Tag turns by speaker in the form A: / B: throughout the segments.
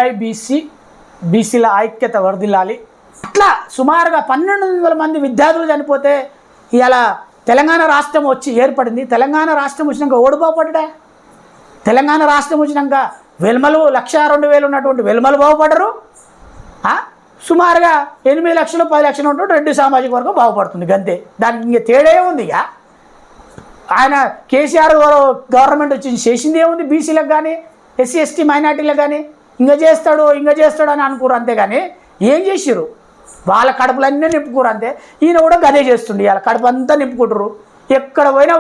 A: జై బీసీ, బీసీల ఐక్యత వర్ధిల్లాలి. అట్లా సుమారుగా 1200 మంది విద్యార్థులు చనిపోతే ఇలా తెలంగాణ రాష్ట్రం వచ్చి ఏర్పడింది. తెలంగాణ రాష్ట్రం వచ్చినాక ఓడిపోపడ్డా? తెలంగాణ రాష్ట్రం వచ్చినాక వెల్మలు 1,02,000 ఉన్నటువంటి వెల్మలు బాగుపడరు. సుమారుగా 8 లక్షలు 10 లక్షలు ఉన్నటువంటి రెడ్డి సామాజిక వర్గం బాగుపడుతుంది గంతే. దానికి ఇంక తేడా ఉంది. ఇక ఆయన కేసీఆర్ గవర్నమెంట్ వచ్చి చేసింది ఏముంది? బీసీలకు కానీ ఎస్సీ ఎస్టీ మైనార్టీలకు కానీ ఇంకా చేస్తాడు అని అనుకోరు. అంతేగాని ఏం చేసిర్రు? వాళ్ళ కడుపులన్నీ నింపుకోరు అంతే. ఈయన కూడా గదే చేస్తుండే. వాళ్ళ కడుపు అంతా నింపుకుంటారు. ఎక్కడ పోయినా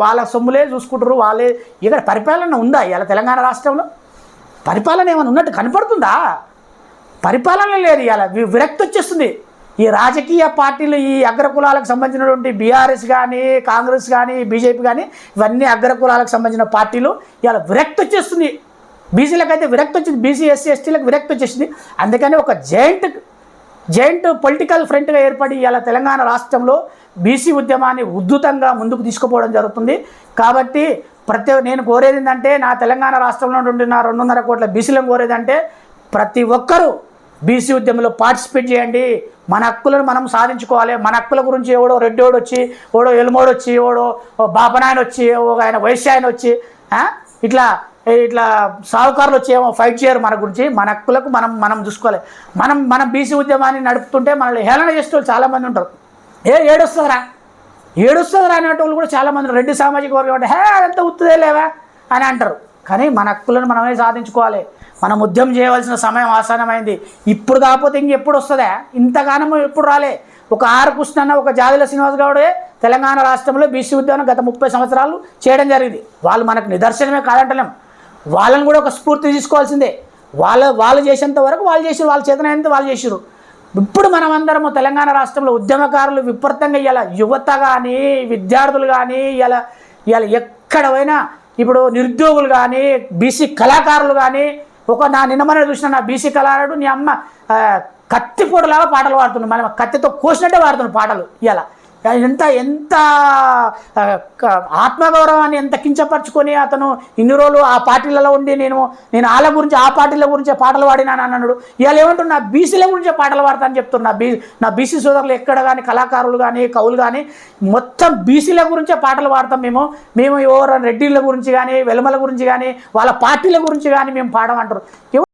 A: వాళ్ళ సొమ్ములే చూసుకుంటారు. వాళ్ళే. ఇక్కడ పరిపాలన ఉందా ఇలా తెలంగాణ రాష్ట్రంలో? పరిపాలన ఏమైనా ఉన్నట్టు కనపడుతుందా? పరిపాలన లేదు. ఇలా విరక్తి వచ్చేస్తుంది. ఈ రాజకీయ పార్టీలు, ఈ అగ్రకులాలకు సంబంధించినటువంటి బీఆర్ఎస్ కానీ, కాంగ్రెస్ కానీ, బీజేపీ కానీ, ఇవన్నీ అగ్రకులాలకు సంబంధించిన పార్టీలు ఇలా విరక్తి వచ్చేస్తుంది. బీసీలకు అయితే విరక్తి వచ్చింది, బీసీ ఎస్సీ ఎస్టీలకు విరక్తి వచ్చేసింది. అందుకని ఒక జాయింట్ పొలిటికల్ ఫ్రంట్గా ఏర్పడి ఇలా తెలంగాణ రాష్ట్రంలో బీసీ ఉద్యమాన్ని ఉద్ధృతంగా ముందుకు తీసుకుపోవడం జరుగుతుంది. కాబట్టి నేను కోరేది ఏంటంటే, నా తెలంగాణ రాష్ట్రంలో నా 2.5 కోట్ల బీసీలను కోరేది అంటే, ప్రతి ఒక్కరూ బీసీ ఉద్యమంలో పార్టిసిపేట్ చేయండి. మన హక్కులను మనం సాధించుకోవాలి. మన హక్కుల గురించి ఎవడో రెడ్డోడు వచ్చి, ఎవడో ఎలుమోడు వచ్చి, ఎవడో బాపనాయన వచ్చి, ఒక ఆయన వైశ్య ఆయన వచ్చి ఇట్లా సాహుకారులు వచ్చి ఏమో ఫైట్ చేయరు మన గురించి. మన హక్కులకు మనం చూసుకోవాలి. మనం బీసీ ఉద్యమాన్ని నడుపుతుంటే మనల్ని హేళన చేసే వాళ్ళు చాలామంది ఉంటారు. ఏడుస్తుందిరా అనేటోళ్ళు కూడా చాలామంది. రెడ్డి సామాజిక వర్గం అంటే అదంతా ఉత్తుదే లేవా అని అంటారు. కానీ మన హక్కులను మనమే సాధించుకోవాలి. మనం ఉద్యమం చేయవలసిన సమయం ఆసన్నమైంది. ఇప్పుడు కాకపోతే ఇంకెప్పుడు వస్తుందా? ఇంతగానం ఎప్పుడు రాలే. ఒక ఆర్ కృష్ణన్న, ఒక జాదిల శ్రీనివాస్ గౌడే తెలంగాణ రాష్ట్రంలో బీసీ ఉద్యమం గత 30 సంవత్సరాలు చేయడం జరిగింది. వాళ్ళు మనకు నిదర్శనమే కాదంటలేం. వాళ్ళని కూడా ఒక స్ఫూర్తి తీసుకోవాల్సిందే. వాళ్ళు చేసేంత వరకు వాళ్ళు చేసి, వాళ్ళ చేతనైనంత వాళ్ళు చేసారు. ఇప్పుడు మనమందరము తెలంగాణ రాష్ట్రంలో ఉద్యమకారులు విపరీతంగా ఇలా యువత కానీ, విద్యార్థులు కానీ, ఇలా ఎక్కడ పోయినా ఇప్పుడు నిరుద్యోగులు కానీ, బీసీ కళాకారులు కానీ, నిన్నమనే చూసిన నా బీసీ కళాకారుడు నీ అమ్మ కత్తిపొడలాగా పాటలు పాడుతున్నాడు. మళ్ళీ కత్తితో కోసినట్టే పాడుతున్నాడు పాటలు. ఇలా ఎంత ఆత్మగౌరవాన్ని ఎంత కించపరుచుకొని అతను ఇన్ని రోజులు ఆ పార్టీలలో ఉండి నేను వాళ్ళ గురించి, ఆ పార్టీల గురించే పాటలు పాడినాను అన్నాడు. ఇవాళ ఏమంటున్నా, నా బీసీల గురించే పాటలు పాడతానని చెప్తున్నా. నా బీసీ సోదరులు ఎక్కడ కానీ, కళాకారులు కానీ, కవులు కానీ మొత్తం బీసీల గురించే పాటలు పాడతాం. మేము ఎవరు రెడ్డిల గురించి కానీ, వెలుమల గురించి కానీ, వాళ్ళ పార్టీల గురించి కానీ మేము పాడమంటారు.